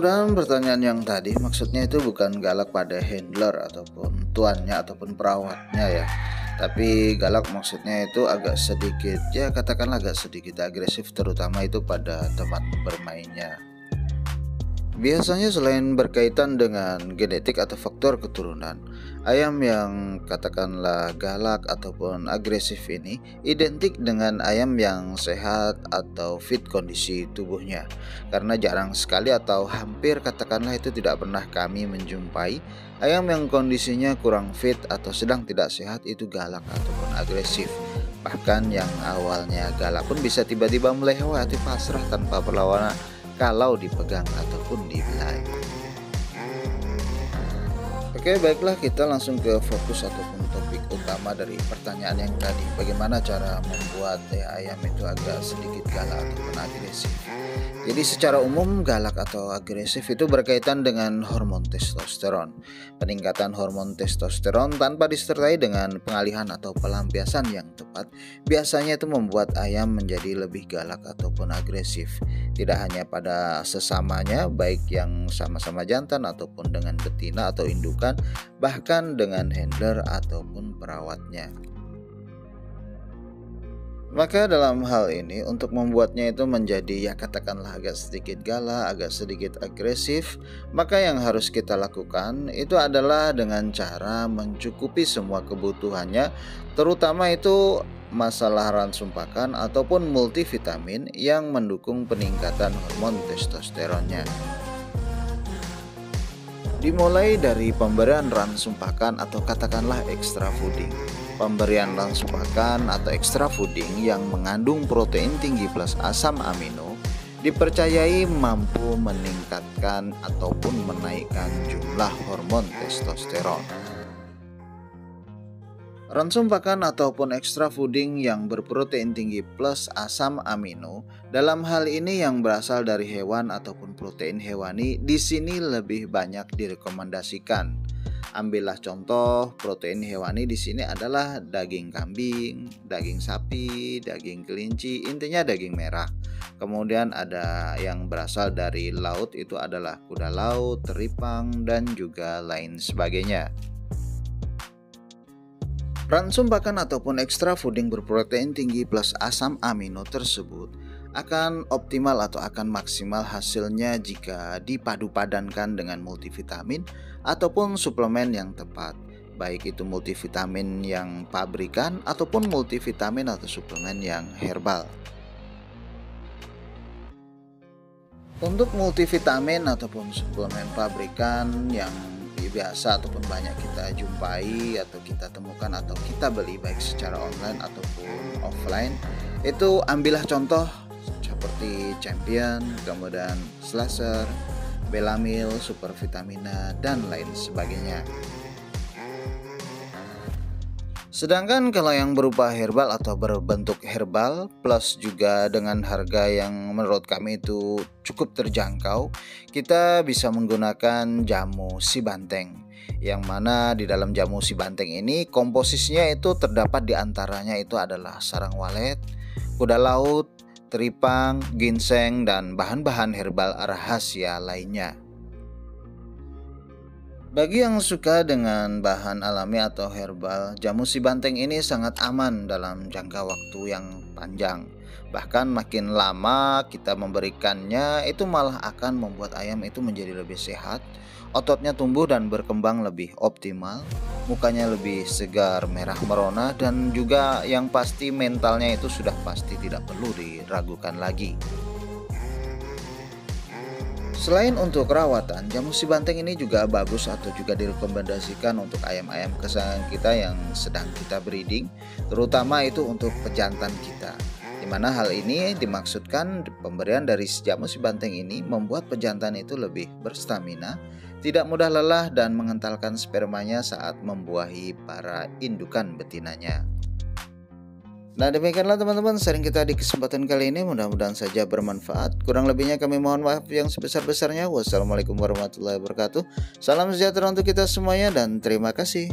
Mudah-mudahan pertanyaan yang tadi maksudnya itu bukan galak pada handler ataupun tuannya ataupun perawatnya ya. Tapi galak maksudnya itu agak sedikit, ya katakanlah agak sedikit agresif, terutama itu pada teman bermainnya. Biasanya selain berkaitan dengan genetik atau faktor keturunan, ayam yang katakanlah galak ataupun agresif ini identik dengan ayam yang sehat atau fit kondisi tubuhnya. Karena jarang sekali atau hampir katakanlah itu tidak pernah kami menjumpai ayam yang kondisinya kurang fit atau sedang tidak sehat itu galak ataupun agresif. Bahkan yang awalnya galak pun bisa tiba-tiba melewati pasrah tanpa perlawanan kalau dipegang ataupun dibelai. Oke, baiklah, kita langsung ke fokus ataupun topik utama dari pertanyaan yang tadi. Bagaimana cara membuat ayam itu agak sedikit galak ataupun agresif? Jadi secara umum galak atau agresif itu berkaitan dengan hormon testosteron. Peningkatan hormon testosteron tanpa disertai dengan pengalihan atau pelampiasan yang tepat biasanya itu membuat ayam menjadi lebih galak ataupun agresif. Tidak hanya pada sesamanya, baik yang sama-sama jantan ataupun dengan betina atau indukan, bahkan dengan handler ataupun perawatnya. Maka dalam hal ini untuk membuatnya itu menjadi katakanlah agak sedikit galak, agak sedikit agresif, maka yang harus kita lakukan itu adalah dengan cara mencukupi semua kebutuhannya, terutama itu masalah ransum pakan ataupun multivitamin yang mendukung peningkatan hormon testosteronnya. Dimulai dari pemberian ransum pakan atau katakanlah extra fooding. Pemberian ransum pakan atau extra fooding yang mengandung protein tinggi plus asam amino dipercayai mampu meningkatkan ataupun menaikkan jumlah hormon testosteron. Ransum pakan ataupun extra fooding yang berprotein tinggi plus asam amino dalam hal ini yang berasal dari hewan ataupun protein hewani di sini lebih banyak direkomendasikan. Ambillah contoh protein hewani di sini adalah daging kambing, daging sapi, daging kelinci, intinya daging merah. Kemudian ada yang berasal dari laut, itu adalah kuda laut, teripang, dan juga lain sebagainya. Ransum pakan ataupun extra fooding berprotein tinggi plus asam amino tersebut akan optimal atau akan maksimal hasilnya jika dipadu-padankan dengan multivitamin ataupun suplemen yang tepat, baik itu multivitamin yang pabrikan ataupun multivitamin atau suplemen yang herbal. Untuk multivitamin ataupun suplemen pabrikan yang biasa ataupun banyak kita jumpai atau kita temukan atau kita beli baik secara online ataupun offline, itu ambillah contoh seperti Champion, kemudian Slasher, Belamil, Super Vitamina, dan lain sebagainya. Sedangkan kalau yang berupa herbal atau berbentuk herbal plus juga dengan harga yang menurut kami itu cukup terjangkau, kita bisa menggunakan jamu si banteng. Yang mana di dalam jamu si banteng ini komposisinya itu terdapat di antaranya itu adalah sarang walet, kuda laut, teripang, ginseng, dan bahan-bahan herbal rahasia lainnya. Bagi yang suka dengan bahan alami atau herbal, jamu si banteng ini sangat aman dalam jangka waktu yang panjang. Bahkan makin lama kita memberikannya itu malah akan membuat ayam itu menjadi lebih sehat, ototnya tumbuh dan berkembang lebih optimal, mukanya lebih segar merah merona, dan juga yang pasti mentalnya itu sudah pasti tidak perlu diragukan lagi. Selain untuk perawatan, jamu si banteng ini juga bagus atau juga direkomendasikan untuk ayam-ayam kesayangan kita yang sedang kita breeding, terutama itu untuk pejantan kita. Dimana hal ini dimaksudkan pemberian dari jamu si banteng ini membuat pejantan itu lebih berstamina, tidak mudah lelah, dan mengentalkan spermanya saat membuahi para indukan betinanya. Nah, demikianlah teman-teman sharing kita di kesempatan kali ini, mudah-mudahan saja bermanfaat. Kurang lebihnya kami mohon maaf yang sebesar-besarnya. Wassalamualaikum warahmatullahi wabarakatuh. Salam sejahtera untuk kita semuanya dan terima kasih.